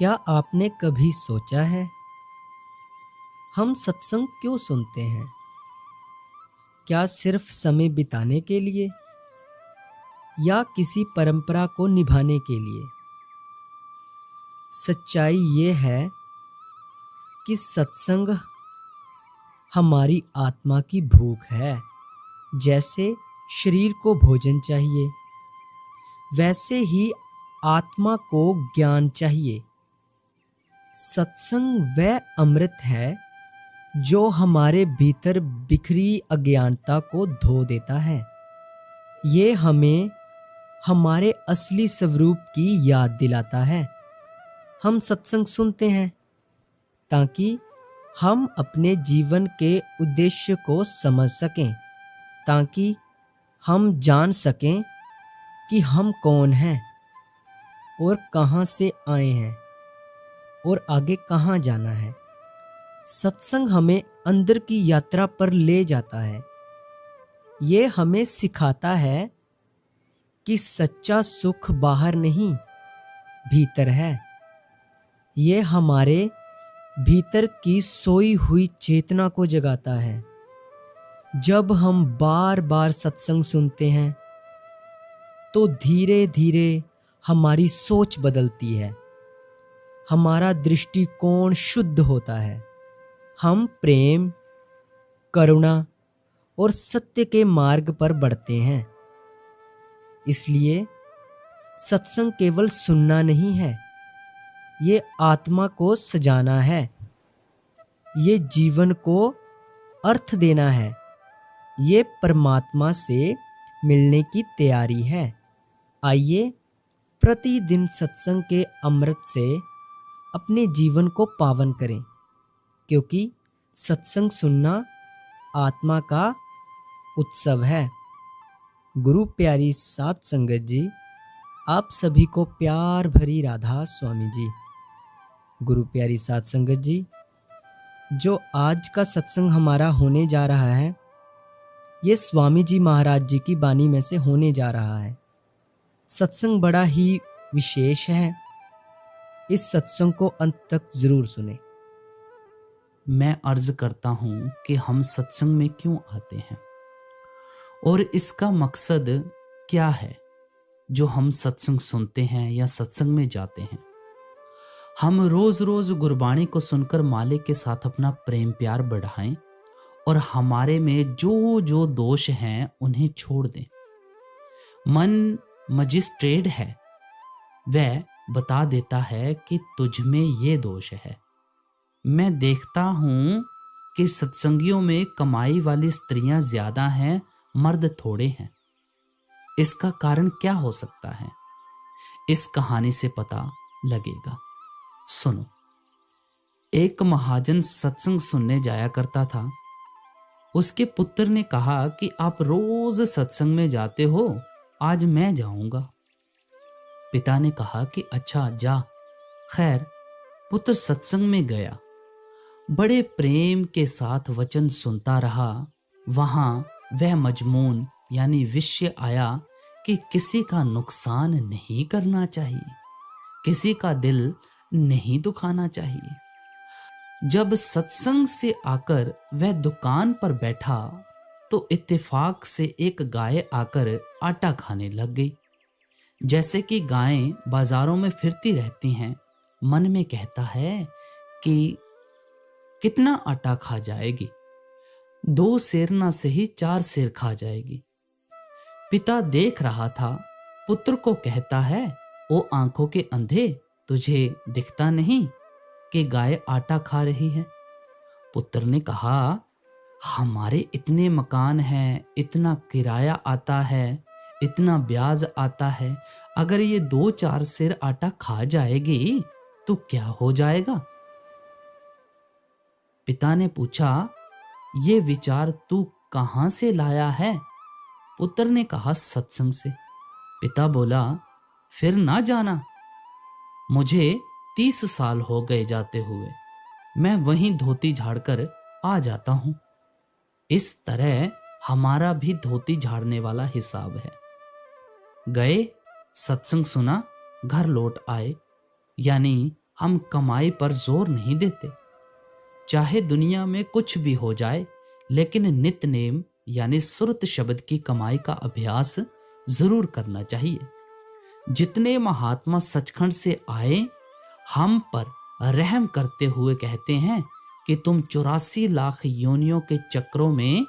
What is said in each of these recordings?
क्या आपने कभी सोचा है हम सत्संग क्यों सुनते हैं? क्या सिर्फ समय बिताने के लिए या किसी परंपरा को निभाने के लिए? सच्चाई ये है कि सत्संग हमारी आत्मा की भूख है। जैसे शरीर को भोजन चाहिए, वैसे ही आत्मा को ज्ञान चाहिए। सत्संग वह अमृत है जो हमारे भीतर बिखरी अज्ञानता को धो देता है। ये हमें हमारे असली स्वरूप की याद दिलाता है। हम सत्संग सुनते हैं ताकि हम अपने जीवन के उद्देश्य को समझ सकें, ताकि हम जान सकें कि हम कौन हैं और कहां से आए हैं और आगे कहां जाना है। सत्संग हमें अंदर की यात्रा पर ले जाता है। ये हमें सिखाता है कि सच्चा सुख बाहर नहीं, भीतर है। ये हमारे भीतर की सोई हुई चेतना को जगाता है। जब हम बार बार सत्संग सुनते हैं तो धीरे धीरे हमारी सोच बदलती है, हमारा दृष्टिकोण शुद्ध होता है। हम प्रेम, करुणा और सत्य के मार्ग पर बढ़ते हैं। इसलिए सत्संग केवल सुनना नहीं है, ये आत्मा को सजाना है, ये जीवन को अर्थ देना है, ये परमात्मा से मिलने की तैयारी है। आइए प्रतिदिन सत्संग के अमृत से अपने जीवन को पावन करें, क्योंकि सत्संग सुनना आत्मा का उत्सव है। गुरु प्यारी साध संगत जी, आप सभी को प्यार भरी राधा स्वामी जी। गुरु प्यारी साध संगत जी, जो आज का सत्संग हमारा होने जा रहा है, ये स्वामी जी महाराज जी की बानी में से होने जा रहा है। सत्संग बड़ा ही विशेष है। इस सत्संग को अंत तक जरूर सुने। मैं अर्ज करता हूं कि हम सत्संग में क्यों आते हैं और इसका मकसद क्या है जो हम सत्संग सुनते हैं या सत्संग में जाते हैं। हम रोज रोज गुरबाणी को सुनकर मालिक के साथ अपना प्रेम प्यार बढ़ाएं और हमारे में जो जो दोष हैं उन्हें छोड़ दें। मन मजिस्ट्रेट है, वह बता देता है कि तुझ में ये दोष है। मैं देखता हूं कि सत्संगियों में कमाई वाली स्त्रियां ज्यादा हैं, मर्द थोड़े हैं। इसका कारण क्या हो सकता है? इस कहानी से पता लगेगा। सुनो। एक महाजन सत्संग सुनने जाया करता था। उसके पुत्र ने कहा कि आप रोज सत्संग में जाते हो, आज मैं जाऊंगा। पिता ने कहा कि अच्छा जा। खैर, पुत्र सत्संग में गया, बड़े प्रेम के साथ वचन सुनता रहा। वहां वह मजमून यानी विषय आया कि किसी का नुकसान नहीं करना चाहिए, किसी का दिल नहीं दुखाना चाहिए। जब सत्संग से आकर वह दुकान पर बैठा तो इत्तेफाक से एक गाय आकर आटा खाने लग गई। जैसे कि गायें बाजारों में फिरती रहती हैं, मन में कहता है कि कितना आटा खा जाएगी, 2 सेर ना सही 4 सेर खा जाएगी। पिता देख रहा था, पुत्र को कहता है, ओ आंखों के अंधे, तुझे दिखता नहीं कि गाय आटा खा रही है? पुत्र ने कहा, हमारे इतने मकान हैं, इतना किराया आता है, इतना ब्याज आता है, अगर ये 2-4 सेर आटा खा जाएगी तो क्या हो जाएगा? पिता ने पूछा, ये विचार तू कहां से लाया है? पुत्र ने कहा, सत्संग से। पिता बोला, फिर ना जाना, मुझे 30 साल हो गए जाते हुए, मैं वहीं धोती झाड़कर आ जाता हूं। इस तरह हमारा भी धोती झाड़ने वाला हिसाब है। गए, सत्संग सुना, घर लौट आए, यानी हम कमाई पर जोर नहीं देते। चाहे दुनिया में कुछ भी हो जाए, लेकिन नित्य नेम यानी सुरत शब्द की कमाई का अभ्यास जरूर करना चाहिए। जितने महात्मा सचखंड से आए, हम पर रहम करते हुए कहते हैं कि तुम 84 लाख योनियों के चक्रों में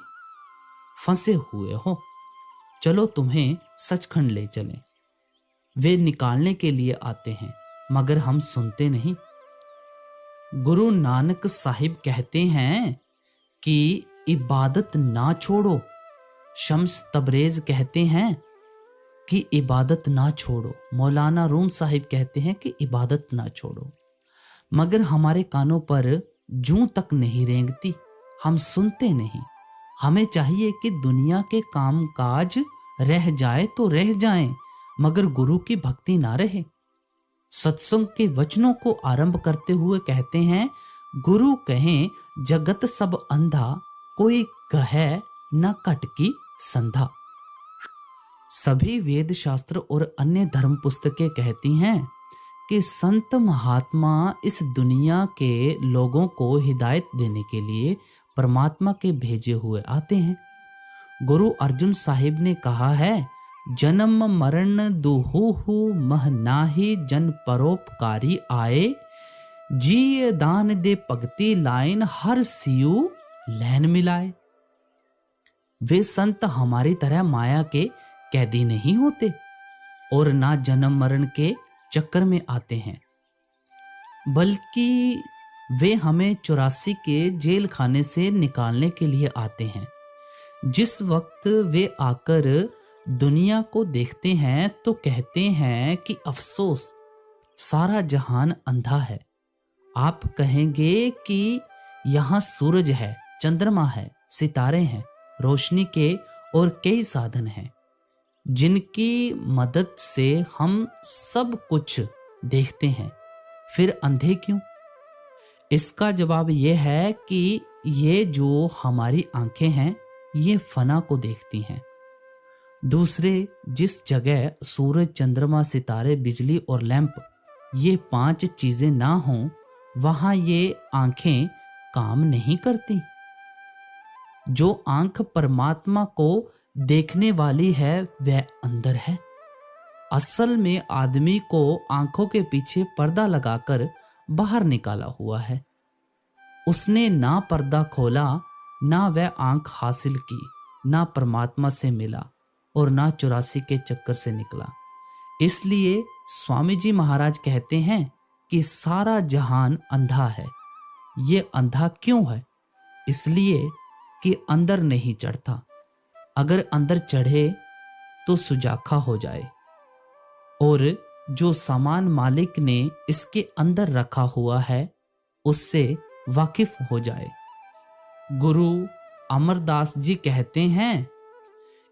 फंसे हुए हो, चलो तुम्हें सचखंड ले चलें। वे निकालने के लिए आते हैं, मगर हम सुनते नहीं। गुरु नानक साहिब कहते हैं कि इबादत ना छोड़ो। शम्स तबरेज कहते हैं कि इबादत ना छोड़ो। मौलाना रूम साहिब कहते हैं कि इबादत ना छोड़ो, मगर हमारे कानों पर जूं तक नहीं रेंगती, हम सुनते नहीं। हमें चाहिए कि दुनिया के काम काज रह जाए तो रह जाएं, मगर गुरु की भक्ति ना रहे। सत्संग के वचनों को आरंभ करते हुए कहते हैं, गुरु कहें जगत सब अंधा, कोई कहे न कट की संधा। सभी वेद शास्त्र और अन्य धर्म पुस्तकें कहती हैं कि संत महात्मा इस दुनिया के लोगों को हिदायत देने के लिए परमात्मा के भेजे हुए आते हैं। गुरु अर्जुन साहिब ने कहा है, जन्म मरण दुहु मह नाहि, जन परोपकारी आए, जी दान दे भगति लाइन, हर सियु लैन मिलाए। वे संत हमारी तरह माया के कैदी नहीं होते और ना जन्म मरण के चक्कर में आते हैं, बल्कि वे हमें 84 के जेल खाने से निकालने के लिए आते हैं। जिस वक्त वे आकर दुनिया को देखते हैं तो कहते हैं कि अफसोस, सारा जहान अंधा है। आप कहेंगे कि यहाँ सूरज है, चंद्रमा है, सितारे हैं, रोशनी के और कई साधन हैं जिनकी मदद से हम सब कुछ देखते हैं, फिर अंधे क्यों? इसका जवाब यह है कि ये जो हमारी आंखें हैं, ये फना को देखती हैं। दूसरे जिस जगह सूरज, चंद्रमा, सितारे, बिजली और लैंप, ये 5 चीजें ना हों, वहां ये आंखें काम नहीं करती। जो आंख परमात्मा को देखने वाली है, वह अंदर है। असल में आदमी को आंखों के पीछे पर्दा लगाकर बाहर निकाला हुआ है। उसने ना पर्दा खोला, ना वह आंख हासिल की, ना परमात्मा से मिला और ना 84 के चक्कर से निकला। इसलिए स्वामी जी महाराज कहते हैं कि सारा जहान अंधा है। ये अंधा क्यों है? इसलिए कि अंदर नहीं चढ़ता। अगर अंदर चढ़े तो सुजाखा हो जाए और जो सामान मालिक ने इसके अंदर रखा हुआ है उससे वाकिफ हो जाए। गुरु अमरदास जी कहते हैं,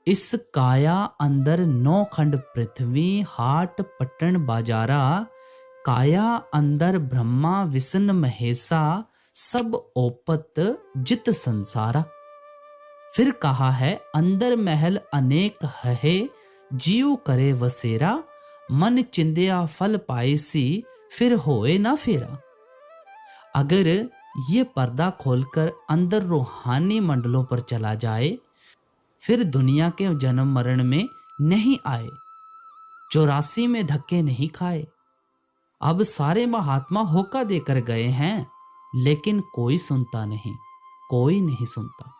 इस काया अंदर 9 खंड पृथ्वी, हाट पट्टन बाजारा, काया अंदर ब्रह्मा विष्णु महेशा, सब ओपत जित संसारा। फिर कहा है, अंदर महल अनेक है, जीव करे वसेरा, मन चिंदिया फल पाइसी, फिर होए ना फेरा। अगर ये पर्दा खोलकर अंदर रूहानी मंडलों पर चला जाए, फिर दुनिया के जन्म मरण में नहीं आए, 84 में धक्के नहीं खाए। अब सारे महात्मा होका देकर गए हैं, लेकिन कोई सुनता नहीं, कोई नहीं सुनता।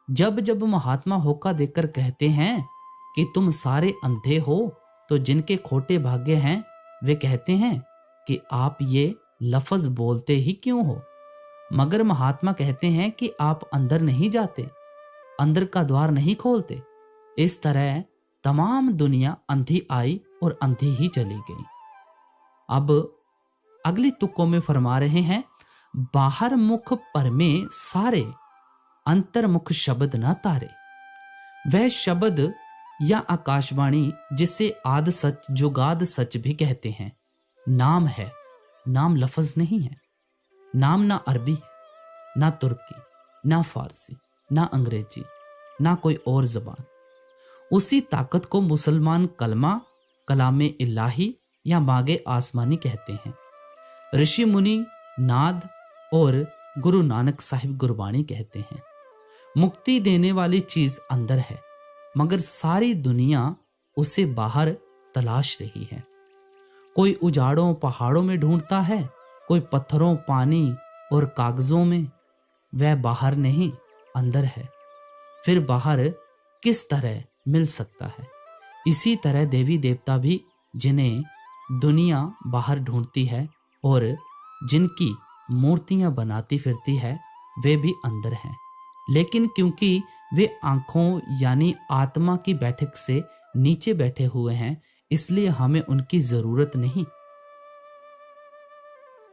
जब जब महात्मा होका देकर कहते हैं कि तुम सारे अंधे हो, तो जिनके खोटे भाग्य हैं वे कहते हैं कि आप ये लफ्ज बोलते ही क्यों हो। मगर महात्मा कहते हैं कि आप अंदर नहीं जाते, अंदर का द्वार नहीं खोलते। इस तरह तमाम दुनिया अंधी आई और अंधी ही चली गई। अब अगली तुकों में फरमा रहे हैं, बाहर मुख पर में सारे, अंतर्मुख शब्द न तारे। वह शब्द या आकाशवाणी जिसे आद सच जुगाद सच भी कहते हैं, नाम है। नाम लफ्ज नहीं है। नाम ना अरबी है, ना तुर्की, ना फारसी, ना अंग्रेजी, ना कोई और जबान। उसी ताकत को मुसलमान कलमा, कलामे इलाही या मागे आसमानी कहते हैं। ऋषि मुनि नाद और गुरु नानक साहिब गुरबाणी कहते हैं, मुक्ति देने वाली चीज अंदर है, मगर सारी दुनिया उसे बाहर तलाश रही है। कोई उजाड़ों पहाड़ों में ढूंढता है, कोई पत्थरों, पानी और कागजों में। वह बाहर नहीं, अंदर है। फिर बाहर किस तरह मिल सकता है? इसी तरह देवी देवता भी, जिन्हें दुनिया बाहर ढूंढती है और जिनकी मूर्तियां बनाती फिरती है, वे भी अंदर हैं। लेकिन क्योंकि वे आंखों यानी आत्मा की बैठक से नीचे बैठे हुए हैं, इसलिए हमें उनकी जरूरत नहीं।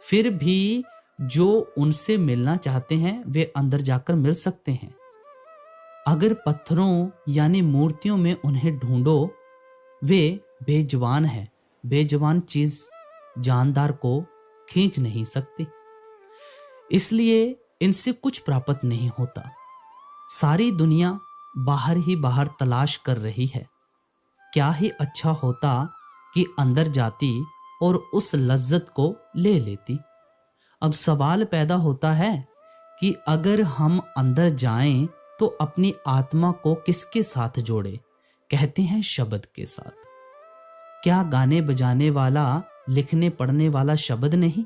फिर भी जो उनसे मिलना चाहते हैं वे अंदर जाकर मिल सकते हैं। अगर पत्थरों यानी मूर्तियों में उन्हें ढूंढो, वे बेजुबान है। बेजुबान चीज जानदार को खींच नहीं सकती, इसलिए इनसे कुछ प्राप्त नहीं होता। सारी दुनिया बाहर ही बाहर तलाश कर रही है। क्या ही अच्छा होता कि अंदर जाती और उस लज्जत को ले लेती। अब सवाल पैदा होता है कि अगर हम अंदर जाएं तो अपनी आत्मा को किसके साथ जोड़े? कहते हैं शब्द के साथ। क्या गाने बजाने वाला, लिखने पढ़ने वाला शब्द नहीं?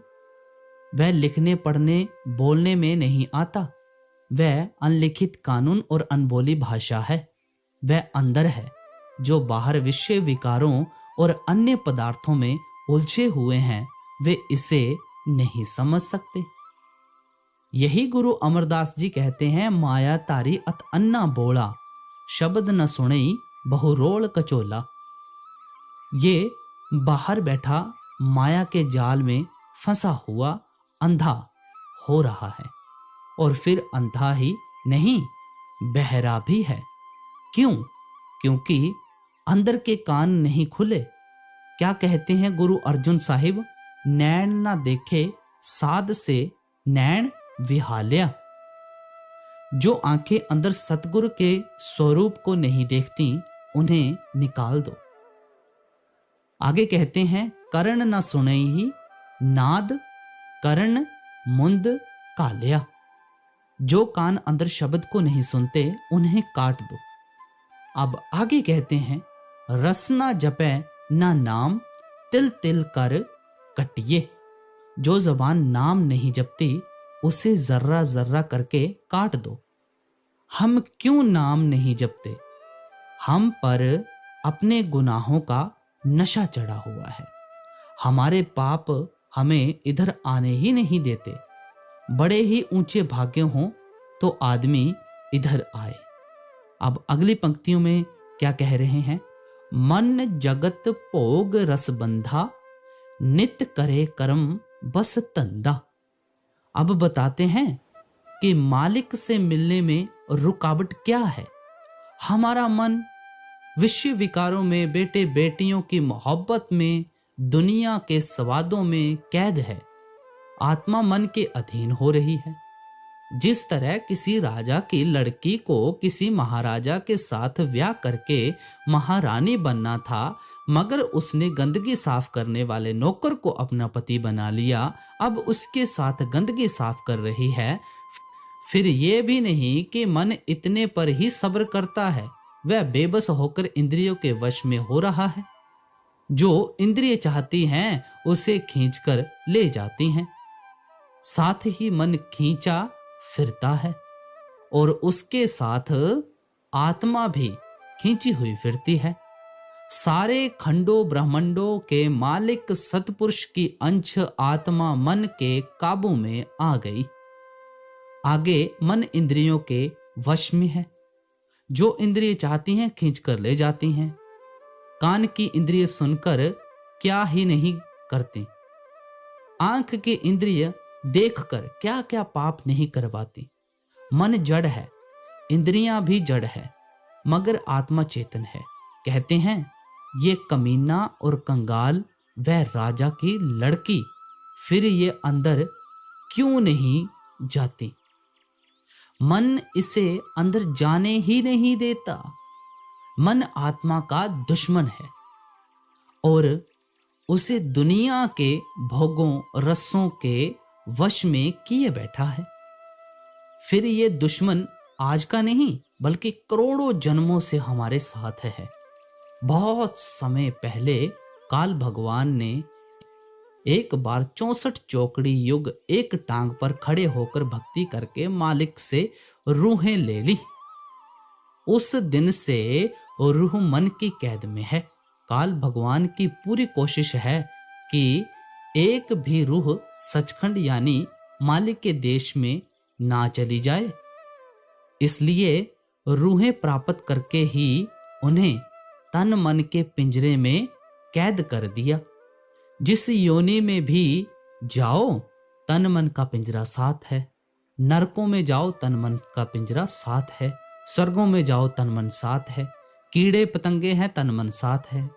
वह लिखने पढ़ने बोलने में नहीं आता। वह अनलिखित कानून और अनबोली भाषा है। वह अंदर है। जो बाहर विषय विकारों और अन्य पदार्थों में उलझे हुए हैं, वे इसे नहीं समझ सकते। यही गुरु अमरदास जी कहते हैं, माया तारी अत अन्ना बोला, शब्द न सुनई बहु रोल कचोला। ये बाहर बैठा माया के जाल में फंसा हुआ अंधा हो रहा है, और फिर अंधा ही नहीं, बहरा भी है। क्यों? क्योंकि अंदर के कान नहीं खुले। क्या कहते हैं गुरु अर्जुन साहिब? नैन ना देखे साध से नैन विहाल्या। जो आंखें अंदर सतगुरु के स्वरूप को नहीं देखती, उन्हें निकाल दो। आगे कहते हैं, करण न सुने ही नाद करण मुंद कालिया। जो कान अंदर शब्द को नहीं सुनते, उन्हें काट दो। अब आगे कहते हैं, रसना जपे ना नाम तिल तिल कर कटिए। जो जबान नाम नहीं जपती, उसे जर्रा जर्रा करके काट दो। हम क्यों नाम नहीं जपते? हम पर अपने गुनाहों का नशा चढ़ा हुआ है। हमारे पाप हमें इधर आने ही नहीं देते। बड़े ही ऊंचे भाग्य हों तो आदमी इधर आए। अब अगली पंक्तियों में क्या कह रहे हैं? मन जगत भोग रस बंधा, नित करे कर्म बस तंदा। अब बताते हैं कि मालिक से मिलने में रुकावट क्या है। हमारा मन विषय विकारों में, बेटे बेटियों की मोहब्बत में, दुनिया के स्वादों में कैद है। आत्मा मन के अधीन हो रही है। जिस तरह किसी राजा की लड़की को किसी महाराजा के साथ ब्याह करके महारानी बनना था, मगर उसने गंदगी साफ करने वाले नौकर को अपना पति बना लिया, अब उसके साथ गंदगी साफ कर रही है। फिर ये भी नहीं कि मन इतने पर ही सब्र करता है, वह बेबस होकर इंद्रियों के वश में हो रहा है। जो इंद्रिय चाहती हैं उसे खींचकर ले जाती हैं। साथ ही मन खींचा फिरता है और उसके साथ आत्मा भी खींची हुई फिरती है। सारे खंडों ब्रह्मांडों के मालिक सतपुरुष की अंश आत्मा मन के काबू में आ गई। आगे मन इंद्रियों के वश में है। जो इंद्रिय चाहती हैं खींच कर ले जाती हैं। कान की इंद्रिय सुनकर क्या ही नहीं करती। आंख की इंद्रिय देखकर क्या क्या पाप नहीं करवाती। मन जड़ है, इंद्रियां भी जड़ है, मगर आत्मा चेतन है। कहते हैं, ये कमीना और कंगाल वह राजा की लड़की, फिर ये अंदर क्यों नहीं जाती? मन इसे अंदर जाने ही नहीं देता। मन आत्मा का दुश्मन है और उसे दुनिया के भोगों रसों के वश में किए बैठा है। फिर ये दुश्मन आज का नहीं बल्कि करोड़ों जन्मों से हमारे साथ है। बहुत समय पहले काल भगवान ने एक बार 64 चौकड़ी युग एक टांग पर खड़े होकर भक्ति करके मालिक से रूहें ले ली। उस दिन से रूह मन की कैद में है। काल भगवान की पूरी कोशिश है कि एक भी रूह सचखंड यानी मालिक के देश में ना चली जाए। इसलिए रूहें प्राप्त करके ही उन्हें तन मन के पिंजरे में कैद कर दिया। जिस योनि में भी जाओ तन मन का पिंजरा साथ है, नरकों में जाओ तन मन का पिंजरा साथ है, स्वर्गों में जाओ तन मन साथ है, कीड़े पतंगे हैं तन मन साथ है।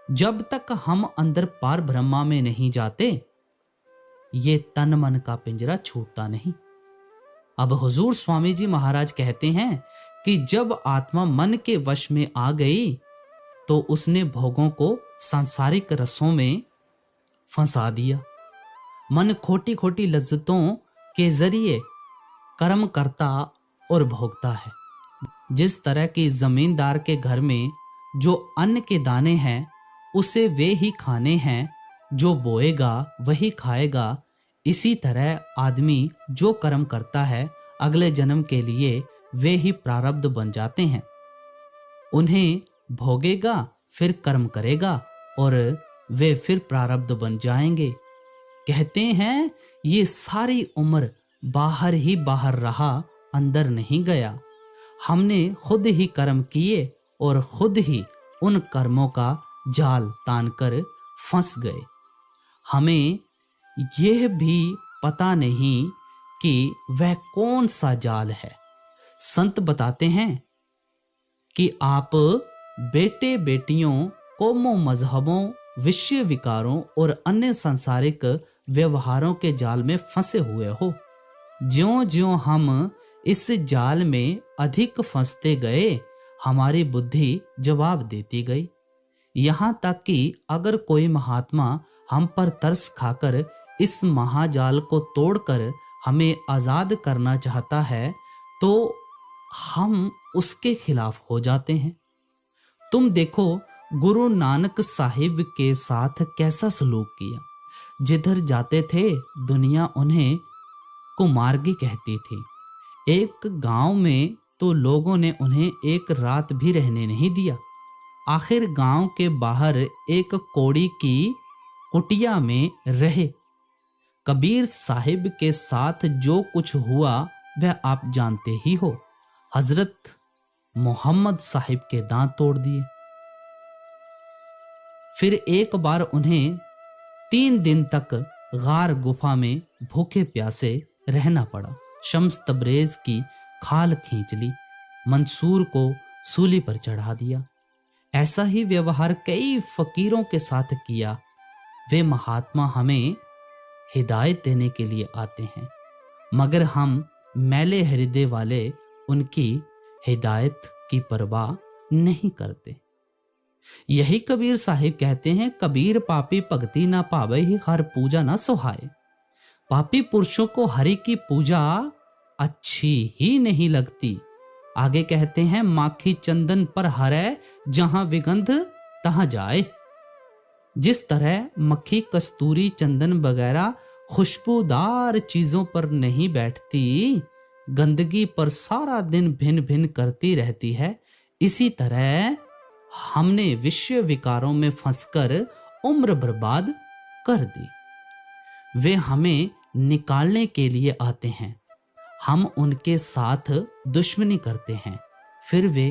जब तक हम अंदर पार ब्रह्मा में नहीं जाते ये तन मन का पिंजरा छूटता नहीं। अब हुजूर स्वामी जी महाराज कहते हैं कि जब आत्मा मन के वश में आ गई तो उसने भोगों को सांसारिक रसों में फंसा दिया। मन खोटी खोटी लज्जतों के जरिए कर्म करता और भोगता है। जिस तरह की जमींदार के घर में जो अन्न के दाने हैं उसे वे ही खाने हैं, जो बोएगा वही खाएगा। इसी तरह आदमी जो कर्म करता है अगले जन्म के लिए वे ही प्रारब्ध बन जाते हैं। उन्हें भोगेगा फिर कर्म करेगा और वे फिर प्रारब्ध बन जाएंगे। कहते हैं ये सारी उम्र बाहर ही बाहर रहा, अंदर नहीं गया। हमने खुद ही कर्म किए और खुद ही उन कर्मों का जाल तानकर फंस गए। हमें यह भी पता नहीं कि वह कौन सा जाल है। संत बताते हैं कि आप बेटे बेटियों कौमों मजहबों विषय विकारों और अन्य सांसारिक व्यवहारों के जाल में फंसे हुए हो। ज्यों-ज्यों हम इस जाल में अधिक फंसते गए हमारी बुद्धि जवाब देती गई। यहाँ तक कि अगर कोई महात्मा हम पर तरस खाकर इस महाजाल को तोड़कर हमें आजाद करना चाहता है तो हम उसके खिलाफ हो जाते हैं। तुम देखो गुरु नानक साहिब के साथ कैसा सलूक किया। जिधर जाते थे दुनिया उन्हें कुमार्गी कहती थी। एक गांव में तो लोगों ने उन्हें एक रात भी रहने नहीं दिया। आखिर गांव के बाहर एक कोड़ी की कुटिया में रहे। कबीर साहिब के साथ जो कुछ हुआ वह आप जानते ही हो। हजरत मोहम्मद साहिब के दांत तोड़ दिए। फिर एक बार उन्हें 3 दिन तक गार गुफा में भूखे प्यासे रहना पड़ा। शम्स तबरेज की खाल खींच ली, मंसूर को सूली पर चढ़ा दिया। ऐसा ही व्यवहार कई फकीरों के साथ किया। वे महात्मा हमें हिदायत देने के लिए आते हैं मगर हम मैले हृदय वाले उनकी हिदायत की परवाह नहीं करते। यही कबीर साहिब कहते हैं, कबीर पापी भक्ति ना पावे ही हर पूजा ना सुहाए। पापी पुरुषों को हरि की पूजा अच्छी ही नहीं लगती। आगे कहते हैं, माखी चंदन पर हरे जहां विगंध तहां जाए। जिस तरह मक्खी कस्तूरी चंदन वगैरह खुशबूदार चीजों पर नहीं बैठती, गंदगी पर सारा दिन भिन भिन करती रहती है, इसी तरह हमने विषय विकारों में फंसकर उम्र बर्बाद कर दी। वे हमें निकालने के लिए आते हैं, हम उनके साथ दुश्मनी करते हैं, फिर वे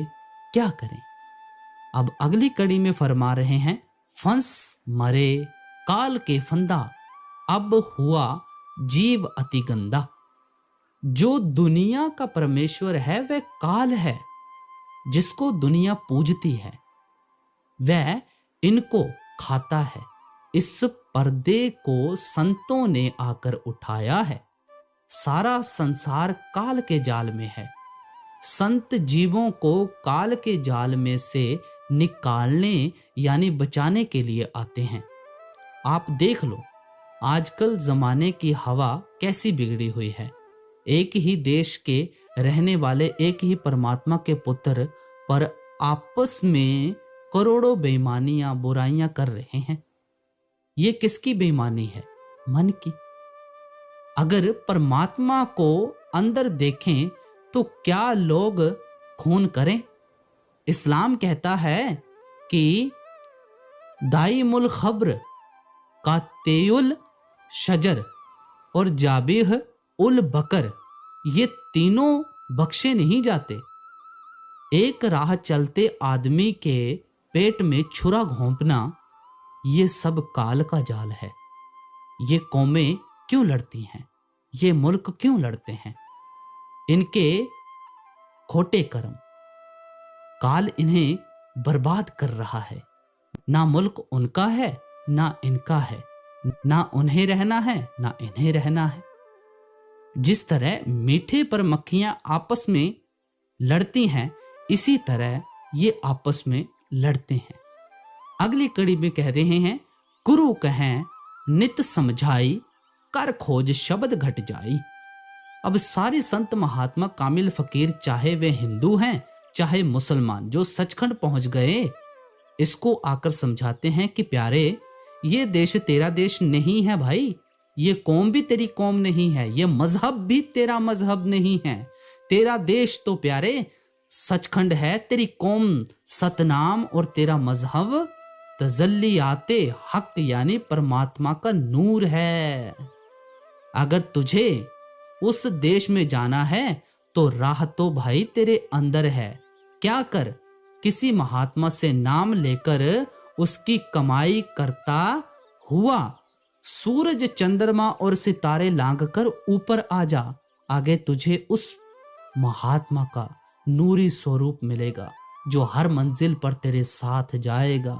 क्या करें। अब अगली कड़ी में फरमा रहे हैं, फंस मरे काल के फंदा, अब हुआ जीव अति गंदा। जो दुनिया का परमेश्वर है वह काल है, जिसको दुनिया पूजती है वह इनको खाता है। इस पर्दे को संतों ने आकर उठाया है। सारा संसार काल के जाल में है। संत जीवों को काल के जाल में से निकालने यानी बचाने के लिए आते हैं। आप देख लो आजकल जमाने की हवा कैसी बिगड़ी हुई है। एक ही देश के रहने वाले एक ही परमात्मा के पुत्र पर आपस में करोड़ों बेईमानियां बुराइयां कर रहे हैं। ये किसकी बेईमानी है? मन की। अगर परमात्मा को अंदर देखें तो क्या लोग खून करें? इस्लाम कहता है कि दाइमुल खब्र का तेयुल शजर और जाबिह उल बकर ये तीनों बख्शे नहीं जाते। एक राह चलते आदमी के पेट में छुरा घोंपना ये सब काल का जाल है। ये कौमें क्यों लड़ती हैं? ये मुल्क क्यों लड़ते हैं? इनके खोटे कर्म। काल इन्हें बर्बाद कर रहा है। ना मुल्क उनका है ना इनका है, ना उन्हें रहना है ना इन्हें रहना है। जिस तरह मीठे पर मक्खियां आपस में लड़ती हैं, इसी तरह ये आपस में लड़ते हैं। अगली कड़ी में कह रहे हैं, गुरु कहें नित समझाई, कर खोज शब्द घट जाई। अब सारे संत महात्मा कामिल फकीर, चाहे वे हिंदू हैं चाहे मुसलमान, जो सचखंड पहुंच गए, इसको आकर समझाते हैं कि प्यारे, ये देश तेरा देश नहीं है भाई, ये कौम भी तेरी कौम नहीं है, ये मजहब भी तेरा मजहब नहीं है। तेरा देश तो प्यारे सचखंड है, तेरी कौम सतनाम और तेरा मजहब तजल्लियाते हक यानी परमात्मा का नूर है। अगर तुझे उस देश में जाना है तो राह तो भाई तेरे अंदर है। क्या कर? किसी महात्मा से नाम लेकर उसकी कमाई करता हुआ सूरज चंद्रमा और सितारे लांघ कर ऊपर आ जा। आगे तुझे उस महात्मा का नूरी स्वरूप मिलेगा जो हर मंजिल पर तेरे साथ जाएगा।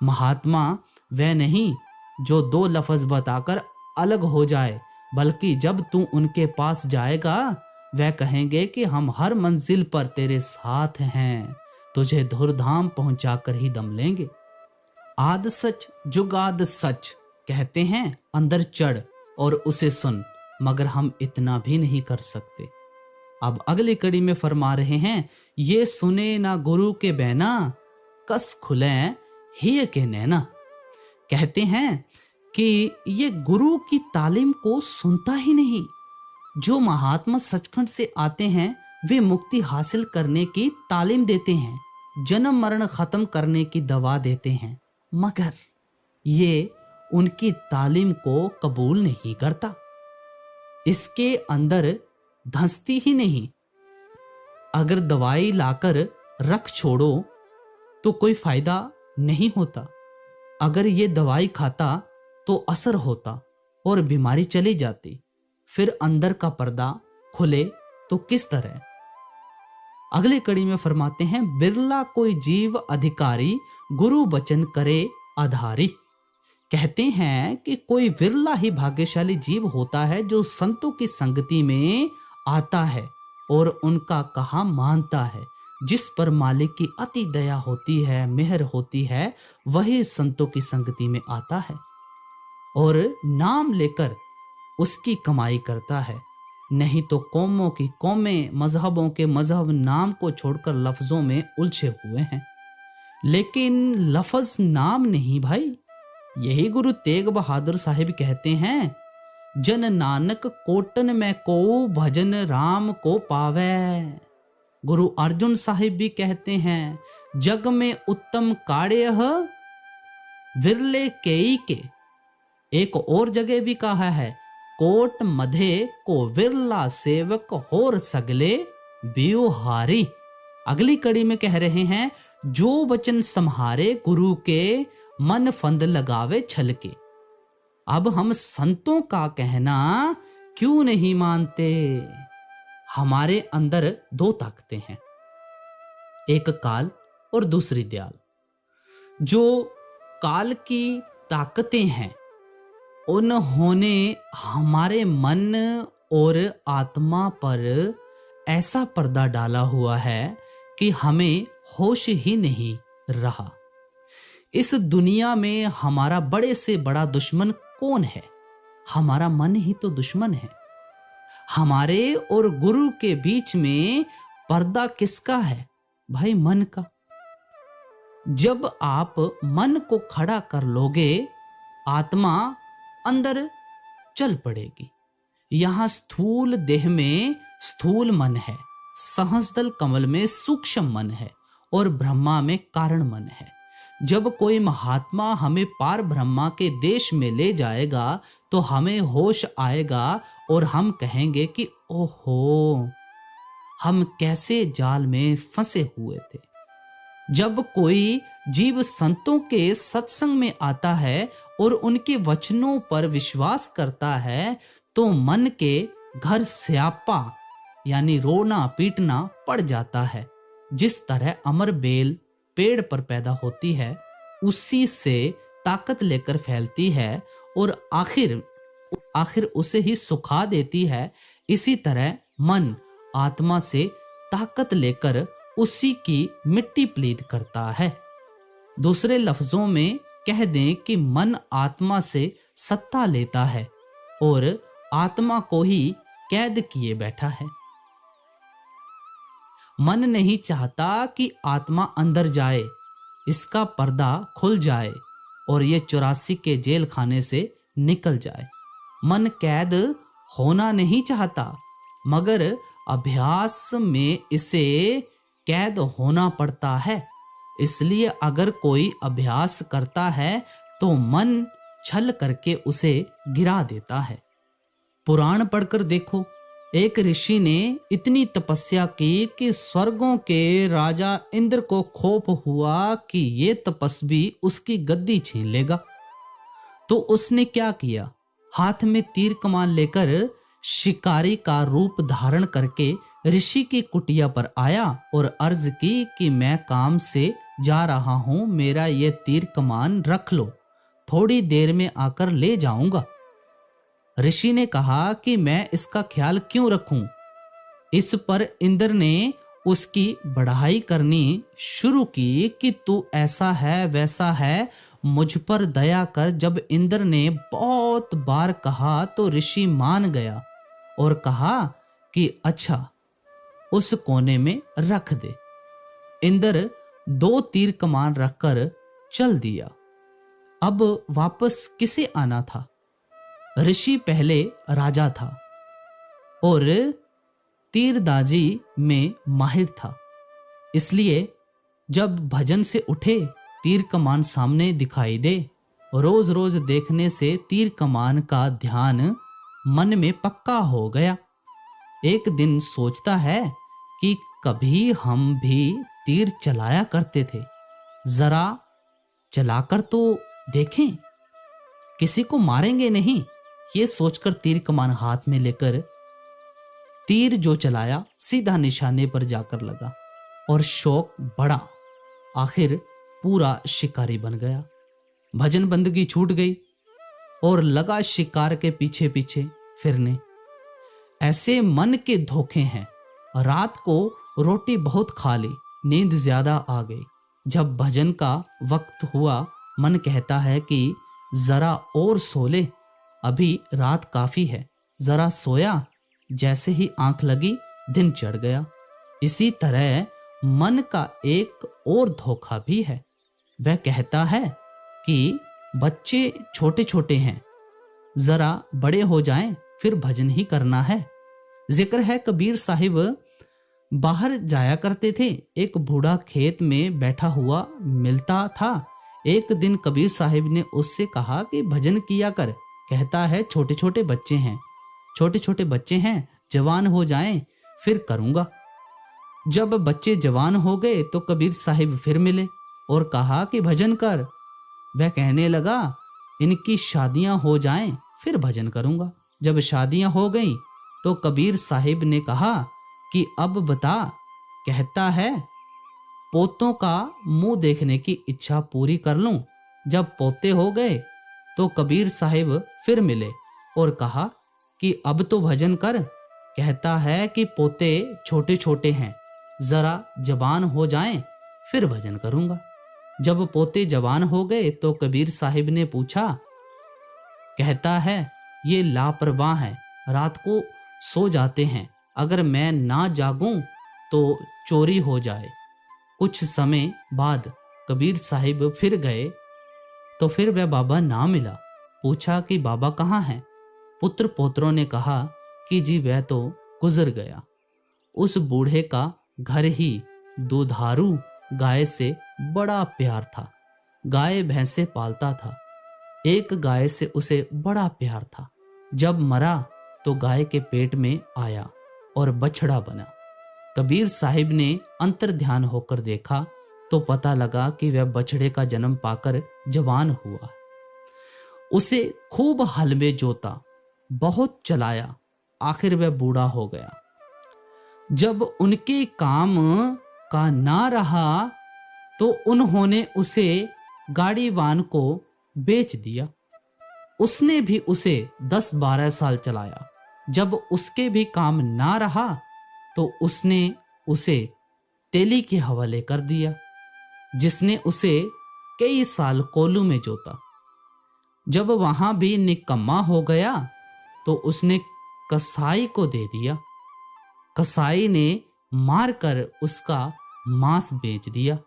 महात्मा वह नहीं जो दो लफ्ज बताकर अलग हो जाए, बल्कि जब तू उनके पास जाएगा वह कहेंगे कि हम हर मंजिल पर तेरे साथ हैं, तुझे धुरधाम पहुंचाकर ही दम लेंगे। आद सच जुगाद सच कहते हैं, अंदर चढ़ और उसे सुन, मगर हम इतना भी नहीं कर सकते। अब अगली कड़ी में फरमा रहे हैं, ये सुने ना गुरु के बैना, कस खुले ही के नैना। कहते हैं कि ये गुरु की तालीम को सुनता ही नहीं। जो महात्मा सचखंड से आते हैं वे मुक्ति हासिल करने की तालीम देते हैं, जन्म मरण खत्म करने की दवा देते हैं, मगर ये उनकी तालीम को कबूल नहीं करता। इसके अंदर धंसती ही नहीं। अगर दवाई लाकर रख छोड़ो तो कोई फायदा नहीं होता। अगर ये दवाई खाता तो असर होता और बीमारी चली जाती। फिर अंदर का पर्दा खुले तो किस तरह? अगली कड़ी में फरमाते हैं, बिरला कोई जीव अधिकारी, गुरु बचन करे आधारी। कहते हैं कि कोई विरला ही भाग्यशाली जीव होता है जो संतों की संगति में आता है और उनका कहा मानता है। जिस पर मालिक की अति दया होती है, मेहर होती है, वही संतों की संगति में आता है और नाम लेकर उसकी कमाई करता है। नहीं तो कौमों की कौमें, मजहबों के मजहब नाम को छोड़कर लफ्जों में उलझे हुए हैं। लेकिन लफ्ज नाम नहीं भाई। यही गुरु तेग बहादुर साहिब कहते हैं, जन नानक कोटन में को भजन राम को पावे। गुरु अर्जुन साहिब भी कहते हैं, जग में उत्तम कार्य विरले केई के। एक और जगह भी कहा है, कोट मधे को विरला सेवक होर सगले बियोहारी। अगली कड़ी में कह रहे हैं, जो वचन सम्हारे गुरु के, मन फंद लगावे छल के। अब हम संतों का कहना क्यों नहीं मानते? हमारे अंदर दो ताकतें हैं, एक काल और दूसरी दयाल। जो काल की ताकतें हैं उन्होंने हमारे मन और आत्मा पर ऐसा पर्दा डाला हुआ है कि हमें होश ही नहीं रहा। इस दुनिया में हमारा बड़े से बड़ा दुश्मन कौन है? हमारा मन ही तो दुश्मन है। हमारे और गुरु के बीच में पर्दा किसका है? भाई मन का। जब आप मन को खड़ा कर लोगे, आत्मा अंदर चल पड़ेगी। यहां स्थूल देह में स्थूल मन है, सहस्रदल कमल में सूक्ष्म मन है और ब्रह्मा में कारण मन है। जब कोई महात्मा हमें पार ब्रह्मा के देश में ले जाएगा तो हमें होश आएगा और हम कहेंगे कि ओहो, हम कैसे जाल में फंसे हुए थे। जब कोई जीव संतों के सत्संग में आता है और उनके वचनों पर विश्वास करता है तो मन के घर स्यापा यानी रोना पीटना पड़ जाता है। जिस तरह अमर बेल पेड़ पर पैदा होती है, उसी से ताकत लेकर फैलती है और आखिर उसे ही सुखा देती है, इसी तरह मन आत्मा से ताकत लेकर उसी की मिट्टी पलीद करता है। दूसरे लफ्जों में कह दें कि मन आत्मा से सत्ता लेता है और आत्मा को ही कैद किए बैठा है। मन नहीं चाहता कि आत्मा अंदर जाए, इसका पर्दा खुल जाए और ये 84 के जेल खाने से निकल जाए। मन कैद होना नहीं चाहता, मगर अभ्यास में इसे कैद होना पड़ता है। इसलिए अगर कोई अभ्यास करता है तो मन छल करके उसे गिरा देता है। पुराण पढ़कर देखो, एक ऋषि ने इतनी तपस्या की कि स्वर्गों के राजा इंद्र को खौफ हुआ कि ये तपस्वी उसकी गद्दी छीन लेगा। तो उसने क्या किया? हाथ में तीर कमान लेकर शिकारी का रूप धारण करके ऋषि की कुटिया पर आया और अर्ज की कि मैं काम से जा रहा हूं, मेरा ये तीर कमान रख लो, थोड़ी देर में आकर ले जाऊंगा। ऋषि ने कहा कि मैं इसका ख्याल क्यों रखूं? इस पर इंद्र ने उसकी बढ़ाई करनी शुरू की कि तू ऐसा है वैसा है, मुझ पर दया कर। जब इंद्र ने बहुत बार कहा तो ऋषि मान गया और कहा कि अच्छा, उस कोने में रख दे। इंद्र 2 तीर कमान रखकर चल दिया। अब वापस किसे आना था? ऋषि पहले राजा था और तीरंदाजी में माहिर था, इसलिए जब भजन से उठे तीर कमान सामने दिखाई दे। रोज रोज देखने से तीर कमान का ध्यान मन में पक्का हो गया। एक दिन सोचता है कि कभी हम भी तीर चलाया करते थे, जरा चलाकर तो देखें, किसी को मारेंगे नहीं। ये सोचकर तीर कमान हाथ में लेकर तीर जो चलाया सीधा निशाने पर जाकर लगा और शौक बढ़ा। आखिर पूरा शिकारी बन गया। भजन बंदगी छूट गई और लगा शिकार के पीछे पीछे फिरने। ऐसे मन के धोखे हैं। रात को रोटी बहुत खा ली, नींद ज्यादा आ गई। जब भजन का वक्त हुआ, मन कहता है कि जरा और सो ले, अभी रात काफी है। जरा सोया, जैसे ही आंख लगी दिन चढ़ गया। इसी तरह मन का एक और धोखा भी है। वह कहता है कि बच्चे छोटे छोटे हैं, जरा बड़े हो जाएं फिर भजन ही करना है। जिक्र है कबीर साहिब बाहर जाया करते थे। एक बूढ़ा खेत में बैठा हुआ मिलता था। एक दिन कबीर साहिब ने उससे कहा कि भजन किया कर। कहता है छोटे छोटे बच्चे हैं, छोटे छोटे बच्चे हैं, जवान हो जाएं फिर करूंगा। जब बच्चे जवान हो गए तो कबीर साहिब फिर मिले और कहा कि भजन कर। वह कहने लगा इनकी शादियां हो जाएं फिर भजन करूंगा। जब शादियां हो गईं तो कबीर साहिब ने कहा कि अब बता। कहता है पोतों का मुंह देखने की इच्छा पूरी कर लूं। जब पोते हो गए तो कबीर साहिब फिर मिले और कहा कि अब तो भजन कर। कहता है कि पोते छोटे छोटे हैं, जरा जवान हो जाएं फिर भजन करूंगा। जब पोते जवान हो गए तो कबीर साहिब ने पूछा, कहता है ये लापरवाह है, रात को सो जाते हैं, अगर मैं ना जागूं तो चोरी हो जाए। कुछ समय बाद कबीर साहिब फिर गए तो फिर वह बाबा ना मिला। पूछा कि बाबा कहाँ हैं? पुत्र पौत्रों ने कहा कि जी वह तो गुजर गया। उस बूढ़े का घर ही दुधारू गाय से बड़ा प्यार था। गाय भैंसे पालता था। एक गाय से उसे बड़ा प्यार था। जब मरा तो गाय के पेट में आया और बछड़ा बना। कबीर साहिब ने अंतर ध्यान होकर देखा तो पता लगा कि वह बछड़े का जन्म पाकर जवान हुआ। उसे खूब हल में जोता, बहुत चलाया, आखिर वह बूढ़ा हो गया। जब उनके काम का ना रहा तो उन्होंने उसे गाड़ीवान को बेच दिया। उसने भी उसे 10-12 साल चलाया। जब उसके भी काम ना रहा तो उसने उसे तेली के हवाले कर दिया, जिसने उसे कई साल कोल्हू में जोता। जब वहां भी निकम्मा हो गया तो उसने कसाई को दे दिया। कसाई ने मारकर उसका मांस बेच दिया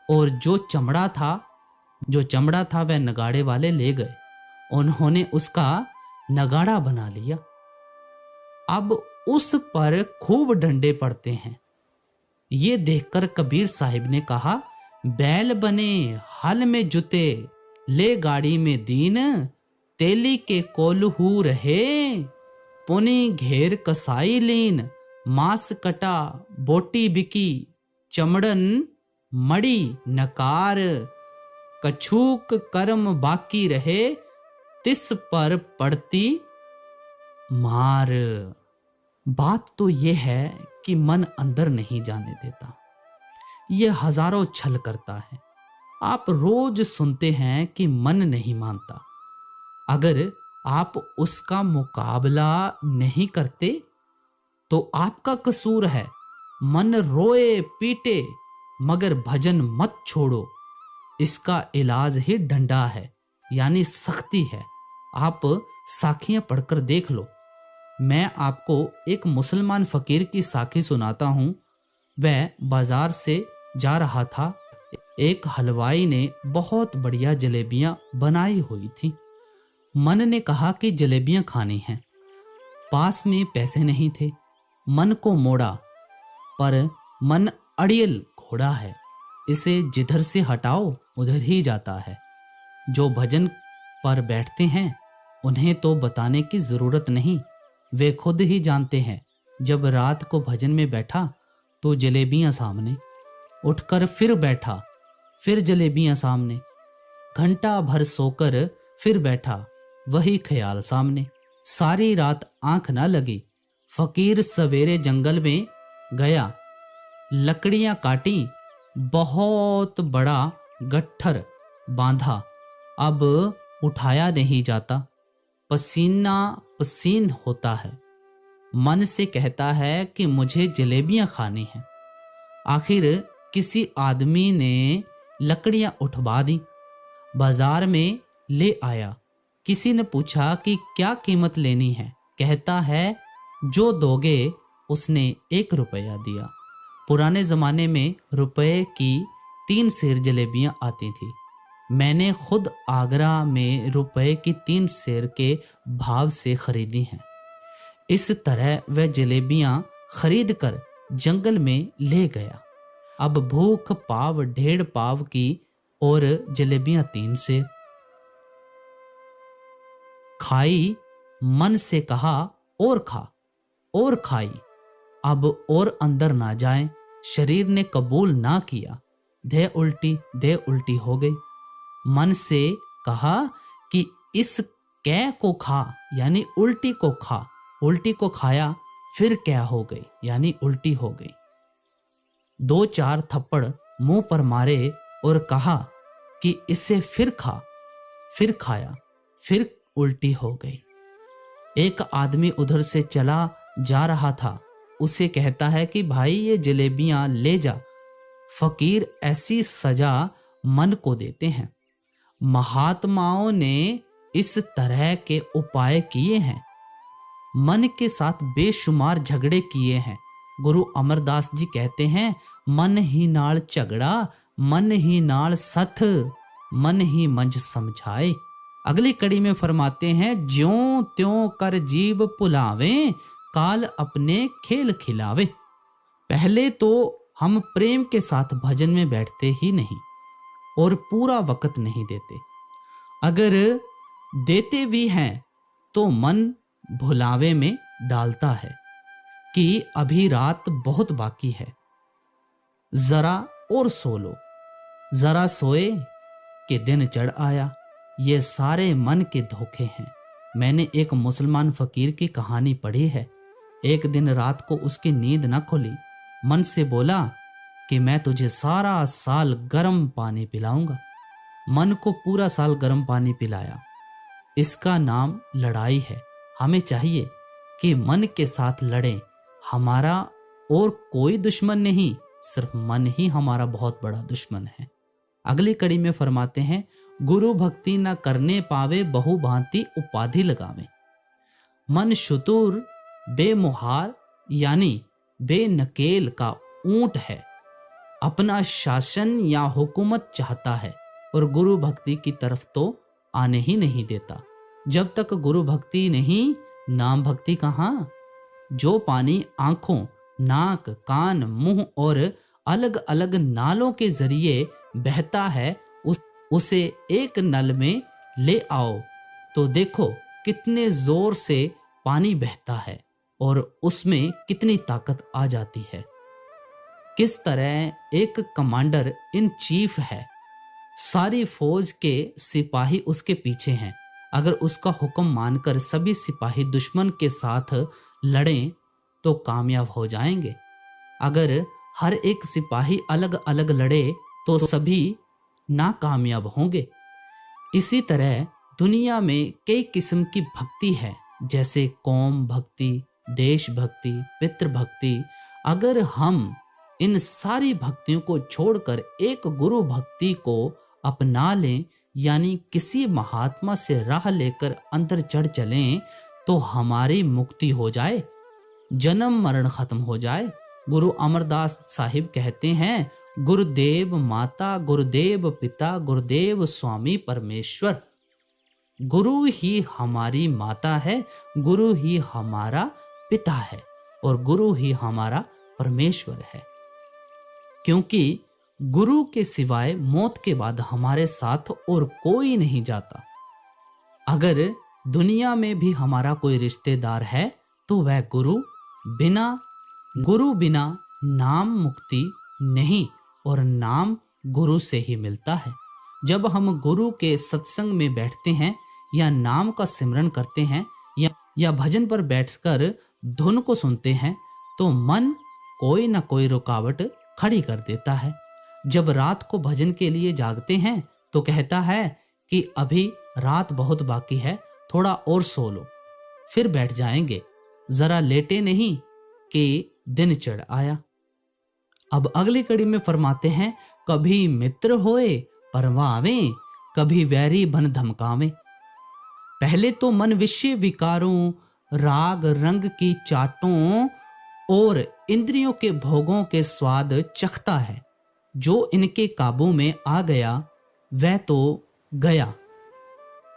और जो चमड़ा था वह नगाड़े वाले ले गए। उन्होंने उसका नगाड़ा बना लिया। अब उस पर खूब डंडे पड़ते हैं। ये देखकर कबीर साहिब ने कहा, बैल बने हल में जुते, ले गाड़ी में दीन, तेली के कोल्हू रहे, पुनी घेर कसाई लीन, मांस कटा बोटी बिकी, चमड़न मड़ी नकार, कछूक कर्म बाकी रहे, तिस पर पड़ती मार। बात तो यह है कि मन अंदर नहीं जाने देता। यह हजारों छल करता है। आप रोज सुनते हैं कि मन नहीं मानता। अगर आप उसका मुकाबला नहीं करते तो आपका कसूर है। मन रोए पीटे मगर भजन मत छोड़ो। इसका इलाज ही डंडा है, यानी सख्ती है। आप साखियां पढ़कर देख लो। मैं आपको एक मुसलमान फकीर की साखी सुनाता हूं। वह बाजार से जा रहा था। एक हलवाई ने बहुत बढ़िया जलेबियां बनाई हुई थी। मन ने कहा कि जलेबियां खानी हैं। पास में पैसे नहीं थे। मन को मोड़ा, पर मन अड़ियल घोड़ा है, इसे जिधर से हटाओ उधर ही जाता है। जो भजन पर बैठते हैं उन्हें तो बताने की जरूरत नहीं, वे खुद ही जानते हैं। जब रात को भजन में बैठा तो जलेबियां सामने, उठकर फिर बैठा, फिर जलेबियां सामने, घंटा भर सोकर फिर बैठा, वही ख्याल सामने। सारी रात आंख ना लगी। फकीर सवेरे जंगल में गया, लकड़ियां काटी, बहुत बड़ा गट्ठर बांधा, अब उठाया नहीं जाता, पसीना पसीन होता है। मन से कहता है कि मुझे जलेबियां खानी हैं। आखिर किसी आदमी ने लकड़ियां उठवा दी, बाजार में ले आया। किसी ने पूछा कि क्या कीमत लेनी है। कहता है जो दोगे। उसने 1 रुपया दिया। पुराने जमाने में रुपए की 3 सेर जलेबियां आती थी। मैंने खुद आगरा में रुपए की 3 सेर के भाव से खरीदी हैं। इस तरह वह जलेबियां खरीद कर जंगल में ले गया। अब भूख पाव 1.5 पाव की और जलेबियां 3 सेर। खाई, मन से कहा और खा, और खाई। अब और अंदर ना जाए, शरीर ने कबूल ना किया। दे उल्टी हो गई। मन से कहा कि इस कै को खा, यानी उल्टी को खा। उल्टी को खाया, फिर क्या हो गई, यानी उल्टी हो गई। 2-4 थप्पड़ मुंह पर मारे और कहा कि इसे फिर खा। फिर खाया, फिर उल्टी हो गई। एक आदमी उधर से चला जा रहा था। उसे कहता है कि भाई ये जलेबियां ले जा। फकीर ऐसी सजा मन को देते हैं। महात्माओं ने इस तरह के उपाय किए हैं, मन के साथ बेशुमार झगड़े किए हैं। गुरु अमरदास जी कहते हैं, मन ही नाल झगड़ा, मन ही नाल सथ, मन ही मंझ समझाए। अगली कड़ी में फरमाते हैं, ज्यों त्यों कर जीव भुलावे, काल अपने खेल खिलावे। पहले तो हम प्रेम के साथ भजन में बैठते ही नहीं और पूरा वक्त नहीं देते। अगर देते भी हैं तो मन भुलावे में डालता है कि अभी रात बहुत बाकी है, जरा और सो लो। जरा सोए कि दिन चढ़ आया। ये सारे मन के धोखे हैं। मैंने एक मुसलमान फकीर की कहानी पढ़ी है। एक दिन रात को उसकी नींद न खुली। मन से बोला कि मैं तुझे सारा साल गर्म पानी पिलाऊंगा। मन को पूरा साल गर्म पानी पिलाया। इसका नाम लड़ाई है। हमें चाहिए कि मन के साथ लड़ें। हमारा और कोई दुश्मन नहीं, सिर्फ मन ही हमारा बहुत बड़ा दुश्मन है। अगली कड़ी में फरमाते हैं, गुरु भक्ति न करने पावे, बहु भांति उपाधि लगावे। मन शुतुर बेमुहार यानी बेनकेल का ऊंट है, अपना शासन या हुकूमत चाहता है और गुरु भक्ति की तरफ तो आने ही नहीं देता। जब तक गुरु भक्ति नहीं, नाम भक्ति कहाँ। जो पानी आंखों, नाक, कान, मुंह और अलग अलग नालों के जरिए बहता है, उसे एक नल में ले आओ तो देखो कितने जोर से पानी बहता है और उसमें कितनी ताकत आ जाती है। किस तरह एक कमांडर इन चीफ है, सारी फौज के सिपाही उसके पीछे हैं। अगर उसका हुक्म मानकर सभी सिपाही दुश्मन के साथ लड़ें तो कामयाब हो जाएंगे। अगर हर एक सिपाही अलग अलग लड़े तो सभी नाकामयाब होंगे। इसी तरह दुनिया में कई किस्म की भक्ति है, जैसे कौम भक्ति, देश भक्ति, पितृ भक्ति। अगर हम इन सारी भक्तियों को छोड़कर एक गुरु भक्ति को अपना लें, यानी किसी महात्मा से राह लेकर अंदर चढ़ चलें, तो हमारी मुक्ति हो जाए, जन्म मरण खत्म हो जाए। गुरु अमरदास साहिब कहते हैं, गुरुदेव माता, गुरुदेव पिता, गुरुदेव स्वामी परमेश्वर। गुरु ही हमारी माता है, गुरु ही हमारा पिता है और गुरु ही हमारा परमेश्वर है। क्योंकि गुरु के सिवाय मौत के बाद हमारे साथ और कोई नहीं जाता। अगर दुनिया में भी हमारा कोई रिश्तेदार है तो वह गुरु बिना नाम मुक्ति नहीं, और नाम गुरु से ही मिलता है। जब हम गुरु के सत्संग में बैठते हैं या नाम का सिमरन करते हैं या भजन पर बैठकर धुन को सुनते हैं तो मन कोई ना कोई रुकावट खड़ी कर देता है। जब रात को भजन के लिए जागते हैं तो कहता है कि अभी रात बहुत बाकी है, थोड़ा और सो लो, फिर बैठ जाएंगे, जरा लेटे नहीं कि दिन चढ़ आया। अब अगली कड़ी में फरमाते हैं, कभी मित्र होए परवावे, कभी वैरी बन धमकावे। पहले तो मन विषय विकारों, राग रंग की चाटों और इंद्रियों के भोगों के स्वाद चखता है। जो इनके काबू में आ गया वह तो गया,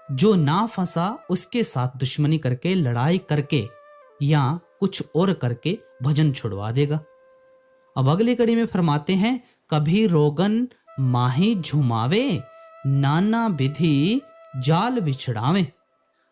जो ना फंसा उसके साथ दुश्मनी करके, लड़ाई करके या कुछ और करके भजन छुड़वा देगा। अब अगली कड़ी में फरमाते हैं, कभी रोगन माही झुमावे, नाना विधि जाल बिछड़ावे।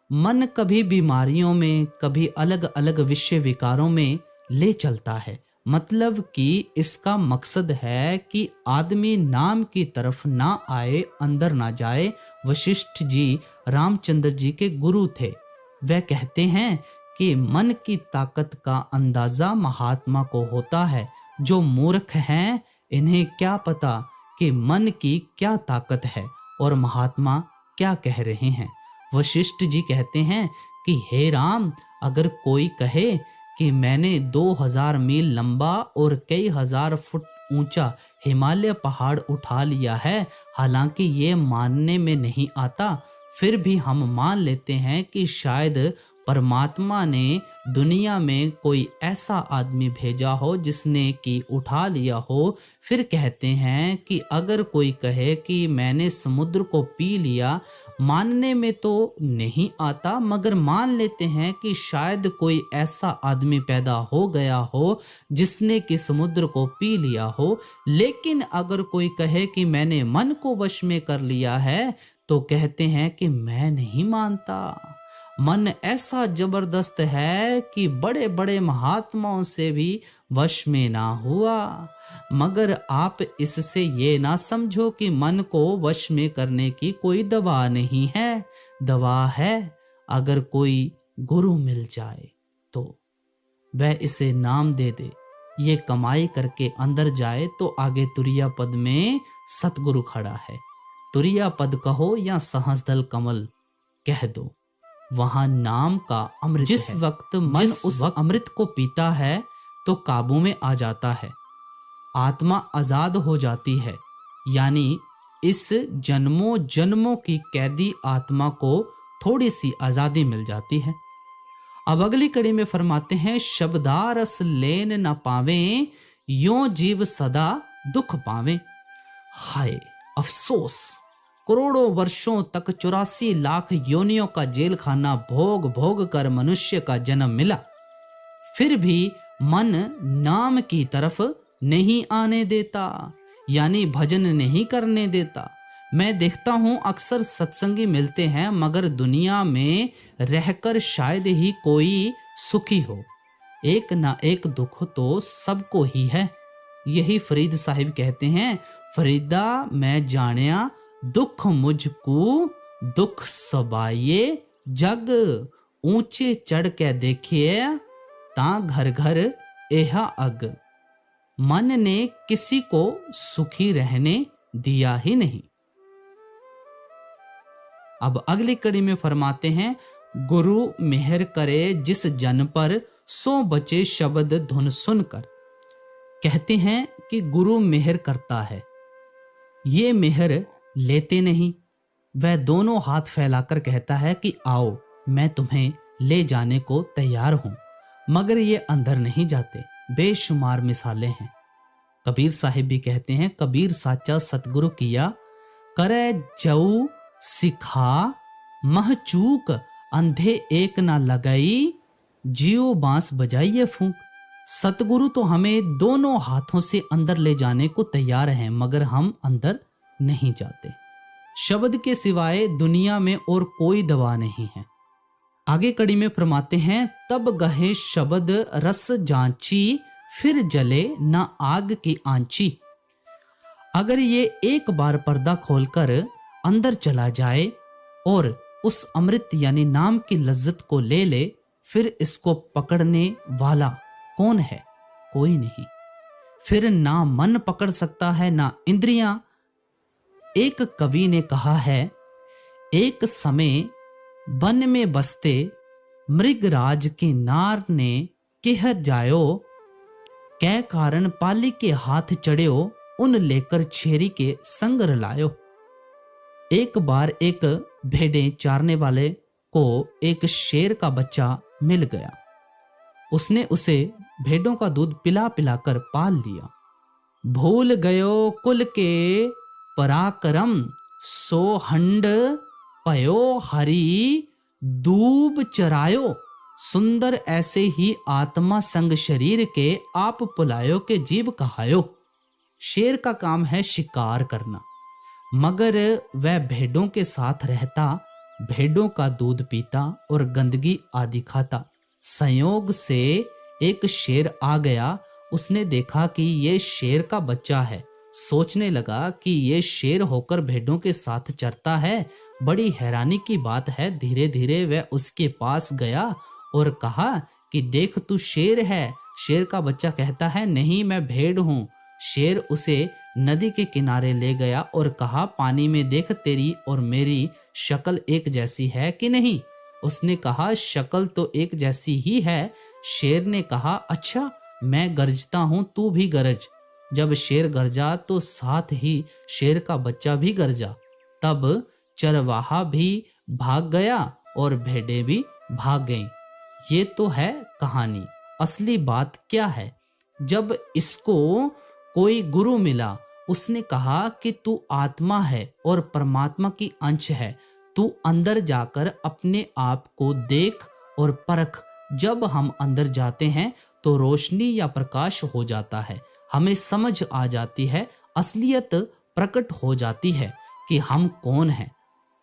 मन कभी बीमारियों में, कभी अलग अलग विषय विकारों में ले चलता है। मतलब कि इसका मकसद है कि आदमी नाम की तरफ ना आए, अंदर ना जाए। वशिष्ठ जी रामचंद्र जी के गुरु थे। वह कहते हैं कि मन की ताकत का अंदाजा महात्मा को होता है। जो मूर्ख हैं इन्हें क्या पता कि मन की क्या ताकत है और महात्मा क्या कह रहे हैं। वशिष्ठ जी कहते हैं कि हे राम, अगर कोई कहे कि मैंने 2000 मील लंबा और कई हजार फुट ऊंचा हिमालय पहाड़ उठा लिया है। हालांकि ये मानने में नहीं आता, फिर भी हम मान लेते हैं कि शायद परमात्मा ने दुनिया में कोई ऐसा आदमी भेजा हो जिसने कि उठा लिया हो। फिर कहते हैं कि अगर कोई कहे कि मैंने समुद्र को पी लिया, मानने में तो नहीं आता, मगर मान लेते हैं कि शायद कोई ऐसा आदमी पैदा हो गया हो जिसने कि समुद्र को पी लिया हो। लेकिन अगर कोई कहे कि मैंने मन को वश में कर लिया है, तो कहते हैं कि मैं नहीं मानता। मन ऐसा जबरदस्त है कि बड़े बड़े महात्माओं से भी वश में ना हुआ। मगर आप इससे ये ना समझो कि मन को वश में करने की कोई दवा नहीं है। दवा है, अगर कोई गुरु मिल जाए तो वह इसे नाम दे दे, ये कमाई करके अंदर जाए, तो आगे तुरिया पद में सतगुरु खड़ा है। तुरिया पद कहो या सहस्दल कमल कह दो, वहां नाम का अमृत जिस है। वक्त मन उस अमृत को पीता है तो काबू में आ जाता है, आत्मा आजाद हो जाती है। यानी इस जन्मों जन्मों की कैदी आत्मा को थोड़ी सी आजादी मिल जाती है। अब अगली कड़ी में फरमाते हैं, शब्दारस लेन न पावे, यों जीव सदा दुख पावे। हाय अफसोस, करोड़ों वर्षों तक 84 लाख योनियों का जेल खाना भोग भोग कर मनुष्य का जन्म मिला, फिर भी मन नाम की तरफ नहीं आने देता, यानी भजन नहीं करने देता। मैं देखता हूं अक्सर सत्संगी मिलते हैं, मगर दुनिया में रहकर शायद ही कोई सुखी हो। एक ना एक दुख तो सबको ही है। यही फरीद साहिब कहते हैं, फरीदा मैं जानिया दुख मुझको, दुख सबाये जग, ऊंचे चढ़ के देखिए ता घर घर एहा अग। मन ने किसी को सुखी रहने दिया ही नहीं। अब अगली कड़ी में फरमाते हैं, गुरु मेहर करे जिस जन पर, सो बचे शब्द धुन सुनकर। कहते हैं कि गुरु मेहर करता है, ये मेहर लेते नहीं। वह दोनों हाथ फैलाकर कहता है कि आओ मैं तुम्हें ले जाने को तैयार हूं, मगर ये अंदर नहीं जाते। बेशुमार मिसालें हैं। कबीर साहिब भी कहते हैं, कबीर साचा सतगुरु किया, करे जऊ सिखा, मह चूक अंधे एक ना लगाई, जियो बांस बजाइए फूंक। सतगुरु तो हमें दोनों हाथों से अंदर ले जाने को तैयार हैं, मगर हम अंदर नहीं जाते। शब्द के सिवाय दुनिया में और कोई दवा नहीं है। आगे कड़ी में फरमाते हैं, तब गहे शब्द रस जांची, फिर जले ना आग की आंची। अगर ये एक बार पर्दा खोलकर अंदर चला जाए और उस अमृत यानी नाम की लज्जत को ले ले, फिर इसको पकड़ने वाला कौन है? कोई नहीं। फिर ना मन पकड़ सकता है ना इंद्रियां। एक कवि ने कहा है, एक समय वन में बसते मृगराज की नार ने कह जायो, कै कारण पाली के हाथ चढ़्यो, उन लेकर छेरी के संग रलायो। एक बार एक भेड़ें चारने वाले को एक शेर का बच्चा मिल गया। उसने उसे भेड़ों का दूध पिला पिलाकर पाल लिया। भूल गयो कुल के पराक्रम, सो हंड पयो हरी दूब चरायो। सुंदर ऐसे ही आत्मा संग शरीर के, आप पुलायो के जीव कहायो। शेर का काम है शिकार करना, मगर वह भेड़ों के साथ रहता, भेड़ों का दूध पीता और गंदगी आदि खाता। संयोग से एक शेर आ गया। उसने देखा कि ये शेर का बच्चा है। सोचने लगा कि ये शेर होकर भेड़ों के साथ चरता है। बड़ी हैरानी की बात है। धीरे धीरे वह उसके पास गया और कहा कि देख तू शेर है। शेर का बच्चा कहता है नहीं मैं भेड़ हूँ। शेर उसे नदी के किनारे ले गया और कहा पानी में देख तेरी और मेरी शक्ल एक जैसी है कि नहीं। उसने कहा शक्ल तो एक जैसी ही है। शेर ने कहा अच्छा मैं गरजता हूँ तू भी गरज। जब शेर गरजा तो साथ ही शेर का बच्चा भी गरजा। तब चरवाहा भी भाग गया और भेड़ें भी भाग गईं। ये तो है कहानी। असली बात क्या है? जब इसको कोई गुरु मिला, उसने कहा कि तू आत्मा है और परमात्मा की अंश है, तू अंदर जाकर अपने आप को देख और परख। जब हम अंदर जाते हैं तो रोशनी या प्रकाश हो जाता है, हमें समझ आ जाती है, असलियत प्रकट हो जाती है कि हम कौन हैं।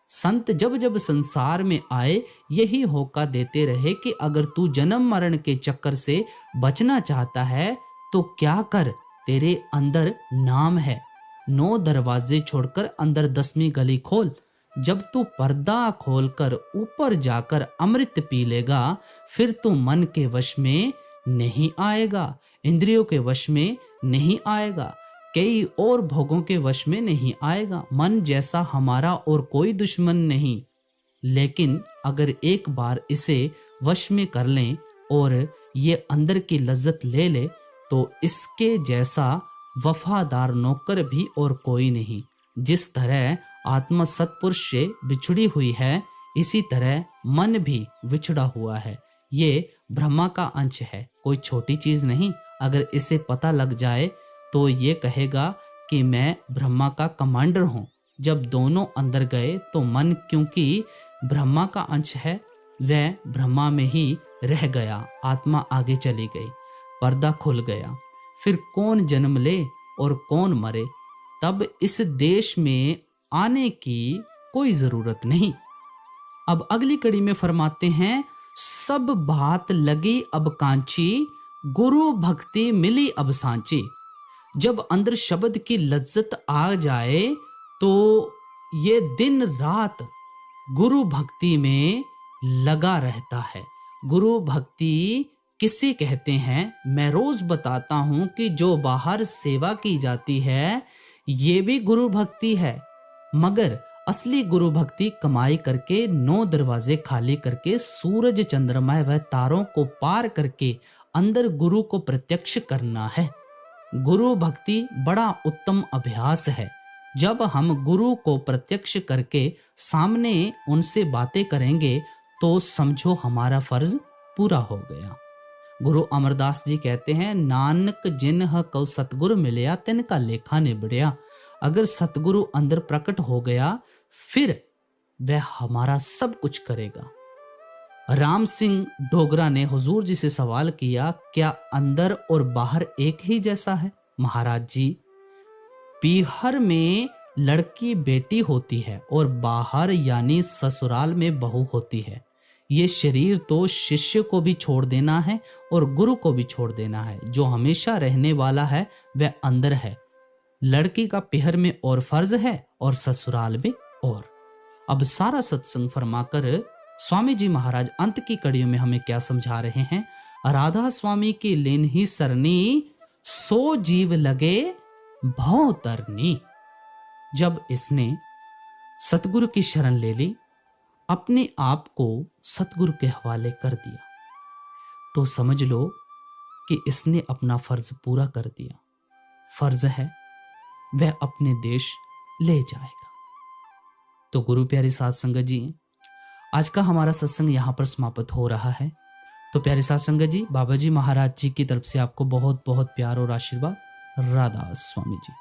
संत जब जब संसार में आए यही होका देते रहे कि अगर तू जन्म मरण के चक्कर से बचना चाहता है तो क्या कर, तेरे अंदर नाम है। 9 दरवाजे छोड़कर अंदर 10वीं गली खोल। जब तू पर्दा खोलकर ऊपर जाकर अमृत पी लेगा, फिर तू मन के वश में नहीं आएगा, इंद्रियों के वश में नहीं आएगा, कई और भोगों के वश में नहीं आएगा। मन जैसा हमारा और कोई दुश्मन नहीं, लेकिन अगर एक बार इसे वश में कर लें और ये अंदर की लज्जत ले ले तो इसके जैसा वफादार नौकर भी और कोई नहीं। जिस तरह आत्मा सत्पुरुष से बिछड़ी हुई है, इसी तरह मन भी बिछड़ा हुआ है। ये ब्रह्मा का अंश है, कोई छोटी चीज नहीं। अगर इसे पता लग जाए तो ये कहेगा कि मैं ब्रह्मा का कमांडर हूँ। जब दोनों अंदर गए तो मन, क्योंकि ब्रह्मा का अंश है, वह ब्रह्मा में ही रह गया। आत्मा आगे चली गई, पर्दा खुल गया। फिर कौन जन्म ले और कौन मरे, तब इस देश में आने की कोई जरूरत नहीं। अब अगली कड़ी में फरमाते हैं, सब बात लगी अब कांची, गुरु भक्ति मिली अब सांची। जब अंदर शब्द की लज्जत आ जाए तो ये दिन रात गुरु भक्ति में लगा रहता है। गुरु भक्ति किसे कहते हैं? मैं रोज बताता हूं कि जो बाहर सेवा की जाती है ये भी गुरु भक्ति है, मगर असली गुरु भक्ति कमाई करके 9 दरवाजे खाली करके सूरज चंद्रमा व तारों को पार करके अंदर गुरु को प्रत्यक्ष करना है। गुरु भक्ति बड़ा उत्तम अभ्यास है। जब हम गुरु को प्रत्यक्ष करके सामने उनसे बातें करेंगे तो समझो हमारा फर्ज पूरा हो गया। गुरु अमरदास जी कहते हैं, नानक जिन्ह कौ सतगुरु मिलया तिनका लेखा निबड़िया। अगर सतगुरु अंदर प्रकट हो गया फिर वह हमारा सब कुछ करेगा। राम सिंह डोगरा ने हुजूर जी से सवाल किया, क्या अंदर और बाहर एक ही जैसा है? महाराज जी, पीहर में लड़की बेटी होती है और बाहर यानी ससुराल में बहू होती है। ये शरीर तो शिष्य को भी छोड़ देना है और गुरु को भी छोड़ देना है। जो हमेशा रहने वाला है वह अंदर है। लड़की का पीहर में और फर्ज है और ससुराल में और। अब सारा सत्संग फरमाकर स्वामी जी महाराज अंत की कड़ियों में हमें क्या समझा रहे हैं? राधा स्वामी की लेन ही सरनी, सो जीव लगे भौ तरनी। जब इसने सतगुरु की शरण ले ली, अपने आप को सतगुरु के हवाले कर दिया, तो समझ लो कि इसने अपना फर्ज पूरा कर दिया। फर्ज है वह अपने देश ले जाएगा। तो गुरु प्यारे साध संगत जी, आज का हमारा सत्संग यहाँ पर समाप्त हो रहा है। तो प्यारे साध संगत जी, बाबा जी महाराज जी की तरफ से आपको बहुत बहुत प्यार और आशीर्वाद। राधा स्वामी जी।